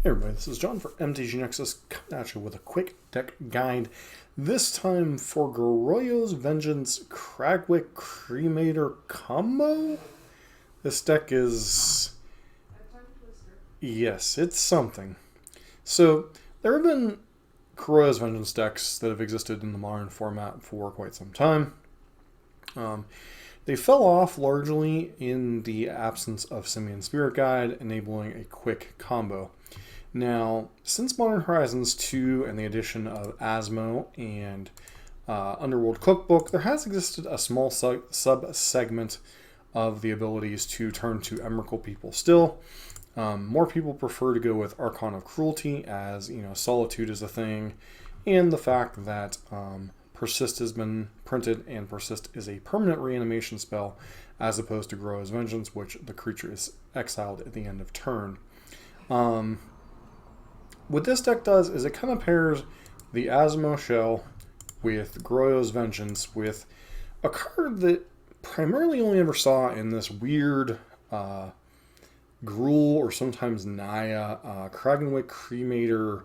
Hey everybody, this is John for MTG Nexus, coming at you with a quick deck guide. This time for Goroyo's Vengeance Kragwick Cremator combo. This deck is... yes, it's something. So, there have been Goroyo's Vengeance decks that have existed in the modern format for quite some time. They fell off largely in the absence of Simian Spirit Guide, enabling a quick combo. Now, since Modern Horizons 2 and the addition of Asmo and Underworld Cookbook, there has existed a small sub-segment of the abilities to turn to Emrakul people still. More people prefer to go with Archon of Cruelty, as Solitude is a thing, and the fact that Persist has been printed, and Persist is a permanent reanimation spell, as opposed to Goroyo's Vengeance, which the creature is exiled at the end of turn. What this deck does is it kind of pairs the Asmo Shell with Goroyo's Vengeance with a card that primarily only ever saw in this weird Gruul or sometimes Naya Kragenwick Cremator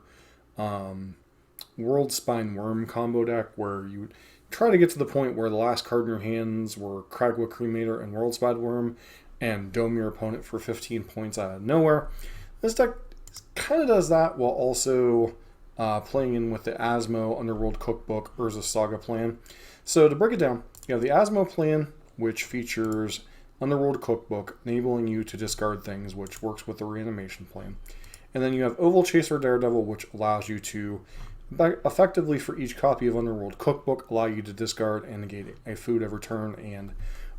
World Spine Worm combo deck, where you try to get to the point where the last card in your hands were Kragwick Cremator and World Spine Worm and dome your opponent for 15 points out of nowhere. This deck kind of does that while also playing in with the Asmo Underworld Cookbook Urza Saga plan. So to break it down, you have the Asmo plan, which features Underworld Cookbook, enabling you to discard things, which works with the reanimation plan. And then you have Oval Chaser Daredevil, which allows you to effectively, for each copy of Underworld Cookbook, allow you to discard and negate a food every turn, and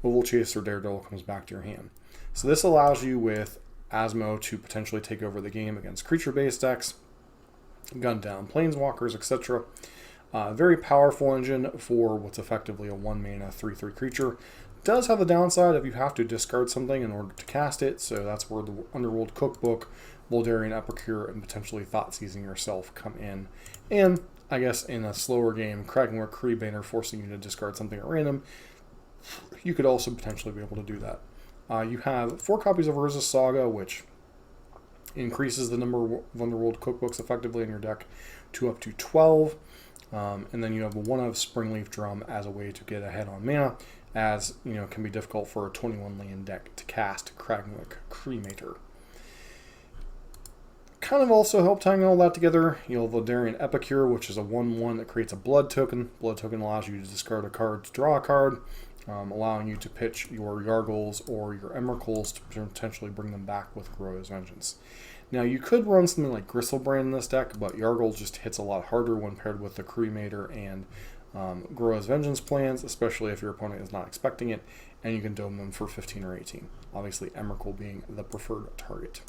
Oval Chaser Daredevil comes back to your hand. So this allows you with Asmo to potentially take over the game against creature-based decks, gun down planeswalkers, etc. Very powerful engine for what's effectively a 1-mana 3/3 creature. Does have the downside of you have to discard something in order to cast it, so that's where the Underworld Cookbook, Voldarian Epicure, and potentially Thought Seizing yourself come in. And I guess in a slower game, Kragenwick Cremator forcing you to discard something at random, you could also potentially be able to do that. You have 4 copies of Urza Saga, which increases the number of Underworld Cookbooks effectively in your deck to up to 12. And then you have 1 of Springleaf Drum as a way to get ahead on mana, as can be difficult for a 21 land deck to cast Kragenwick Cremator. Kind of also help tying all that together, you have Voldarian Epicure, which is a 1/1 that creates a blood token. Blood token allows you to discard a card to draw a card, allowing you to pitch your Yargles or your Emrakuls to potentially bring them back with Goroyo's Vengeance. Now, you could run something like Gristlebrand in this deck, but Yargle just hits a lot harder when paired with the Cremator and Goroyo's Vengeance plans, especially if your opponent is not expecting it, and you can dome them for 15 or 18. Obviously, Emrakul being the preferred target.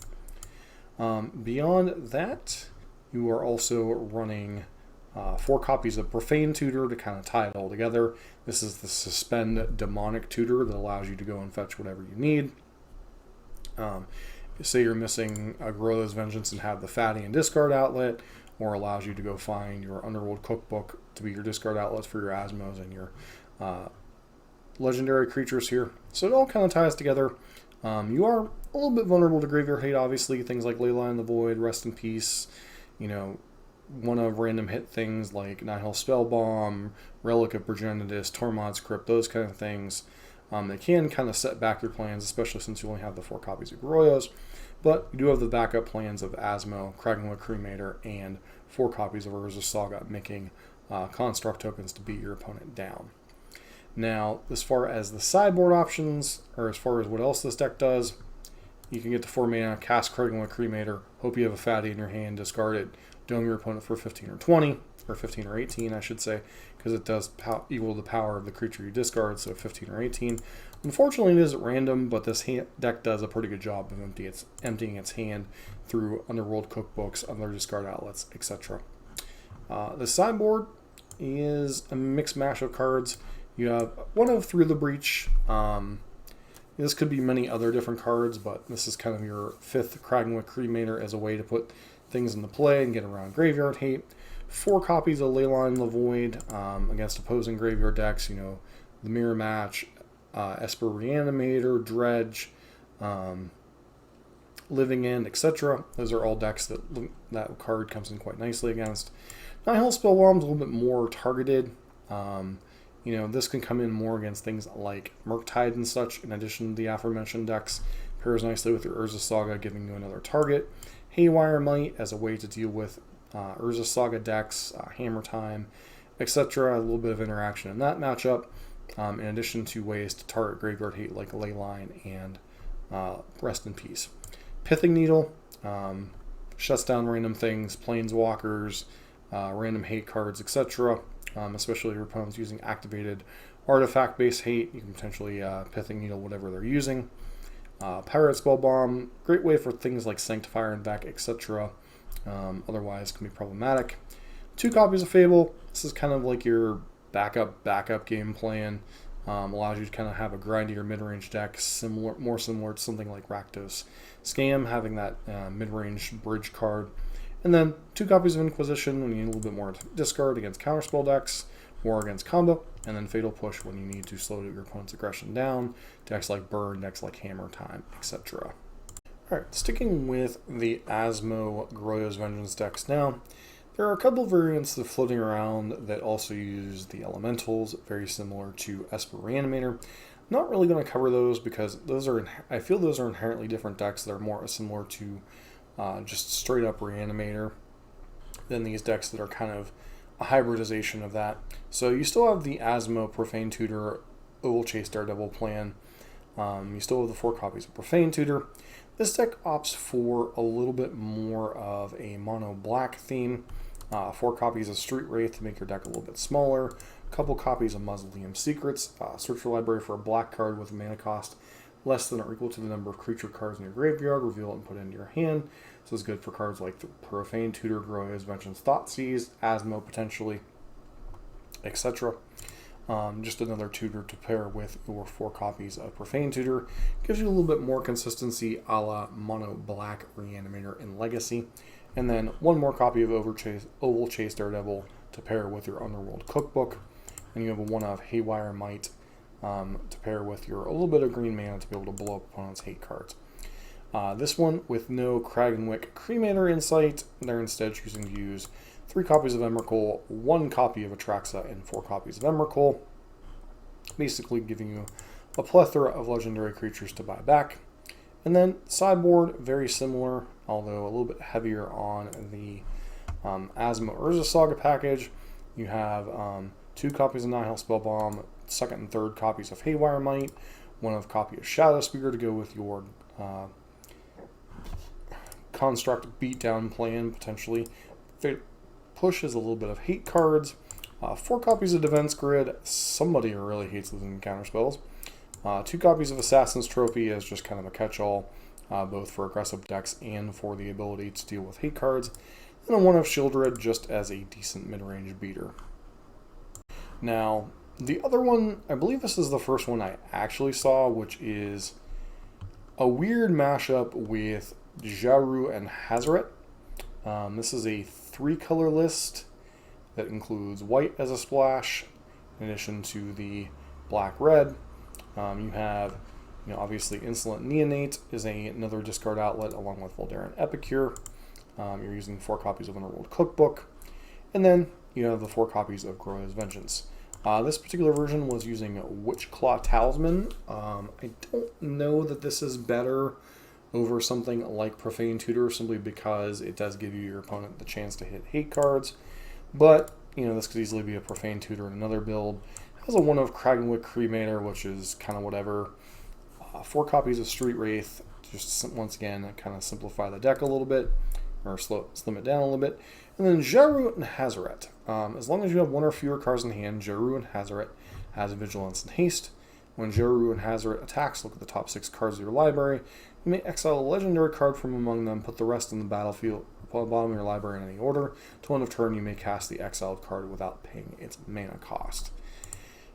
Beyond that, you are also running 4 copies of Profane Tutor to kind of tie it all together. This is the Suspend Demonic Tutor that allows you to go and fetch whatever you need. Say you're missing a Goroyo's Vengeance and have the Fatty and Discard outlet, or allows you to go find your Underworld Cookbook to be your discard outlets for your Asmos and your legendary creatures here. So it all kind of ties together. You are a little bit vulnerable to graveyard hate, obviously. Things like Leyline in the Void, Rest in Peace, one of random hit things like Nihil Spellbomb, Relic of Progenitus, Tormod's Crypt, those kind of things. They can kind of set back your plans, especially since you only have the 4 copies of Goroyo's. But you do have the backup plans of Asmo, Kragenwick Cremator, and 4 copies of Urza Saga, making construct tokens to beat your opponent down. Now, as far as the sideboard options, or as far as what else this deck does, you can get to 4 mana, cast Kragenwick Cremator, hope you have a Fatty in your hand, discard it, dome your opponent for 15 or 20, or 15 or 18, I should say, because it does equal the power of the creature you discard, so 15 or 18. Unfortunately, it is at random, but this deck does a pretty good job of emptying its hand through Underworld Cookbooks, other discard outlets, etc. The sideboard is a mixed mash of cards. You have 1 of Through the Breach. This could be many other different cards, but this is kind of your 5th Kragenwick Cremator as a way to put things into play and get around graveyard hate. 4 copies of Leyline in the Void against opposing graveyard decks. The Mirror Match, Esper Reanimator, Dredge, Living End, etc. Those are all decks that that card comes in quite nicely against. Nihil Spellbomb's a little bit more targeted. This can come in more against things like Murktide and such, in addition to the aforementioned decks. Pairs nicely with your Urza Saga, giving you another target. Haywire Might as a way to deal with Urza Saga decks, Hammer Time, etc. A little bit of interaction in that matchup, in addition to ways to target Graveyard Hate like Leyline and Rest in Peace. Pithing Needle shuts down random things, Planeswalkers, random hate cards, etc. Especially if your opponent's using activated artifact-based hate, you can potentially Pithing Needle whatever they're using. Pirate Spellbomb, great way for things like Sanctifier and back, etc. Otherwise, can be problematic. 2 copies of Fable. This is kind of like your backup game plan. Allows you to kind of have a grindier mid-range deck, more similar to something like Rakdos Scam, having that mid-range bridge card. And then 2 copies of Inquisition when you need a little bit more discard against counterspell decks, or against combo, and then Fatal Push when you need to slow your opponent's aggression down, decks like Burn, decks like Hammer Time, etc. Alright, sticking with the Asmo Goroyo's Vengeance decks now, there are a couple variants that are floating around that also use the Elementals, very similar to Esper Reanimator. Not really going to cover those because I feel those are inherently different decks that are more similar to just straight up Reanimator than these decks that are kind of a hybridization of that. So you still have the Asmo Profane Tutor Oval Chase Daredevil plan. You still have the 4 copies of Profane Tutor. This deck opts for a little bit more of a mono black theme. 4 copies of Street Wraith to make your deck a little bit smaller. A couple copies of Mausoleum Secrets. Search your library for a black card with a mana cost less than or equal to the number of creature cards in your graveyard. Reveal it and put it into your hand. So it's good for cards like the Profane Tutor, Goroyo's Vengeance, Thoughtseize, Asmo potentially, etc. Just another tutor to pair with your 4 copies of Profane Tutor. Gives you a little bit more consistency a la Mono Black Reanimator in Legacy. And then 1 more copy of Oval Chase Daredevil to pair with your Underworld Cookbook. And you have a 1 of Haywire Might to pair with your a little bit of green mana to be able to blow up opponents' hate cards. This one with no Kragenwick Cremator Insight, they're instead choosing to use 3 copies of Emrakul, 1 copy of Atraxa, and 4 copies of Emrakul, basically giving you a plethora of legendary creatures to buy back. And then sideboard, very similar, although a little bit heavier on the Asmo Urza Saga package. You have 2 copies of Nihil Spellbomb, 2nd and 3rd copies of Haywire Might, 1 copy of Shadow Spear to go with your Construct Beatdown plan, potentially. Push is a little bit of hate cards. 4 copies of Defense Grid. Somebody who really hates losing counterspells. 2 copies of Assassin's Trophy as just kind of a catch-all, both for aggressive decks and for the ability to deal with hate cards. And a 1 of Shieldred just as a decent mid-range beater. Now, the other one, I believe this is the first one I actually saw, which is a weird mashup with Jaru and Hazoret. This is a 3-color list that includes white as a splash, in addition to the black-red. You have, obviously Insolent Neonate is another discard outlet, along with Voldaren Epicure. You're using 4 copies of Underworld Cookbook. And then you have the 4 copies of Goroyo's Vengeance. This particular version was using Witchclaw Talisman. I don't know that this is better over something like Profane Tutor, simply because it does give you your opponent the chance to hit hate cards. But, this could easily be a Profane Tutor in another build. It has a 1 of Kragenwick Cremator, which is kind of whatever. 4 copies of Street Wraith, just once again, kind of simplify the deck a little bit, or slim it down a little bit. And then Jaru and Hazoret. As long as you have 1 or fewer cards in hand, Jaru and Hazoret has Vigilance and Haste. When Jaru and Hazoret attacks, look at the top 6 cards of your library. You may exile a legendary card from among them, put the rest in the battlefield, at the bottom of your library in any order. Till end of turn, you may cast the exiled card without paying its mana cost.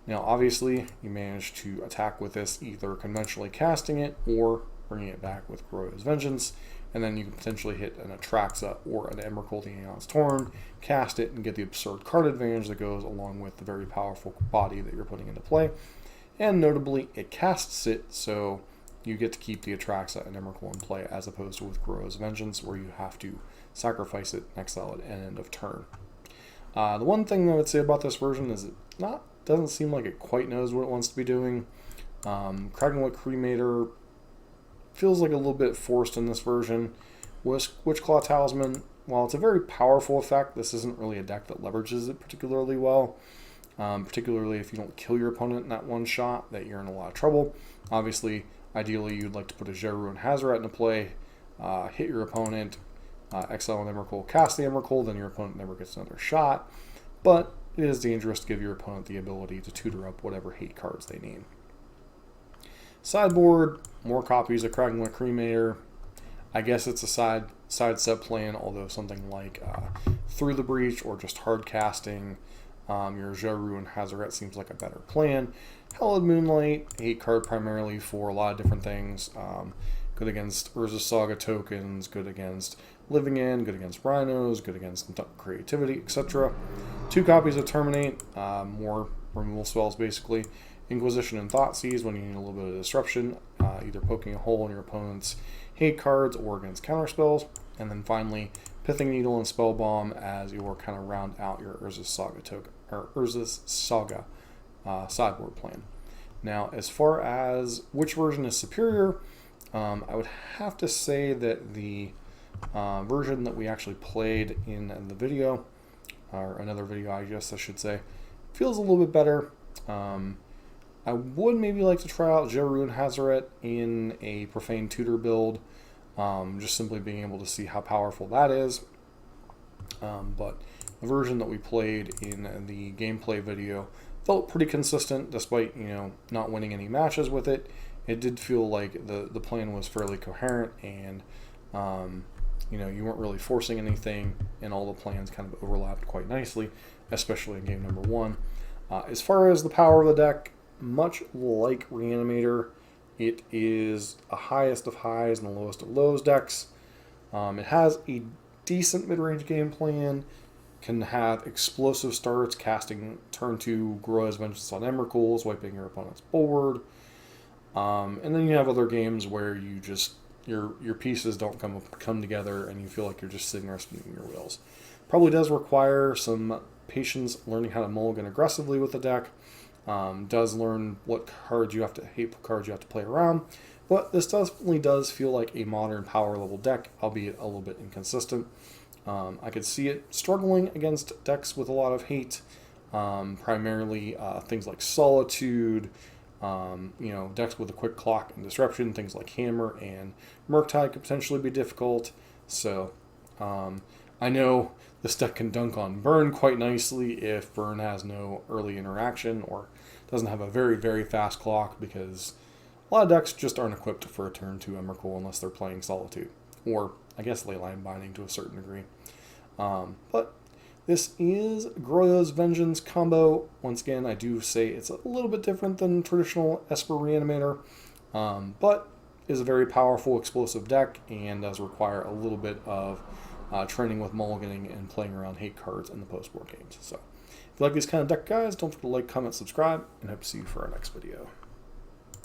Now, obviously, you manage to attack with this, either conventionally casting it or bringing it back with Goroyo's Vengeance. And then you can potentially hit an Atraxa or an Emrakul the Aeon's Torn, cast it, and get the absurd card advantage that goes along with the very powerful body that you're putting into play. And notably, it casts it, so you get to keep the Atraxa and Emrakul in play, as opposed to with Goroyo's Vengeance, where you have to sacrifice it, exile it, and end of turn. The one thing I would say about this version is it doesn't seem like it quite knows what it wants to be doing. Kragenwood Cremator feels like a little bit forced in this version. Witchclaw Talisman, while it's a very powerful effect, this isn't really a deck that leverages it particularly well. Particularly if you don't kill your opponent in that one shot, that you're in a lot of trouble. Obviously, ideally you'd like to put a Goroyo and Hazoret into play, hit your opponent, exile an Emrakul, cast the Emrakul, then your opponent never gets another shot. But it is dangerous to give your opponent the ability to tutor up whatever hate cards they need. Sideboard, more copies of Kragenwood Cremator. I guess it's a sidestep plan, although something like Through the Breach or just hard casting your Goroyo and Hazoret seems like a better plan. Hallowed Moonlight, hate card primarily for a lot of different things. Good against Urza's Saga tokens, good against Living End, good against Rhinos, good against Creativity, etc. 2 copies of Terminate, more removal spells basically. Inquisition and Thoughtseize when you need a little bit of disruption, either poking a hole in your opponent's hate cards or against counterspells. And then finally, Pithing Needle and Spellbomb as you kind of round out your Urza's Saga token, or Urza's Saga sideboard plan. Now, as far as which version is superior, I would have to say that the version that we actually played in the video, or another video I guess I should say, feels a little bit better. I would maybe like to try out Goroyo and Hazoret in a Profane Tutor build, just simply being able to see how powerful that is. But the version that we played in the gameplay video felt pretty consistent, despite not winning any matches with it. It did feel like the plan was fairly coherent, and you weren't really forcing anything, and all the plans kind of overlapped quite nicely, especially in game number 1. As far as the power of the deck, much like Reanimator, it is a highest of highs and the lowest of lows decks. It has a decent mid-range game plan, can have explosive starts, casting turn 2 Goroyo's Vengeance on Emrakul's, wiping your opponent's board. And then you have other games where you just your pieces don't come together and you feel like you're just sitting there spinning your wheels. Probably does require some patience learning how to mulligan aggressively with the deck. Does learn what cards you have to play around, but this definitely does feel like a modern power level deck, albeit a little bit inconsistent. I could see it struggling against decks with a lot of hate, primarily things like Solitude, decks with a quick clock and disruption, things like Hammer and Murktide could potentially be difficult. So I know this deck can dunk on Burn quite nicely if Burn has no early interaction or doesn't have a very, very fast clock, because a lot of decks just aren't equipped for a turn 2 Emrakul unless they're playing Solitude, or I guess Leyline Binding to a certain degree. But this is Goroyo's Vengeance combo. Once again, I do say it's a little bit different than traditional Esper Reanimator, but is a very powerful, explosive deck and does require a little bit of training with mulliganing and playing around hate cards in the post-board games. So if you like these kind of deck guys, don't forget to like, comment, subscribe, and hope to see you for our next video.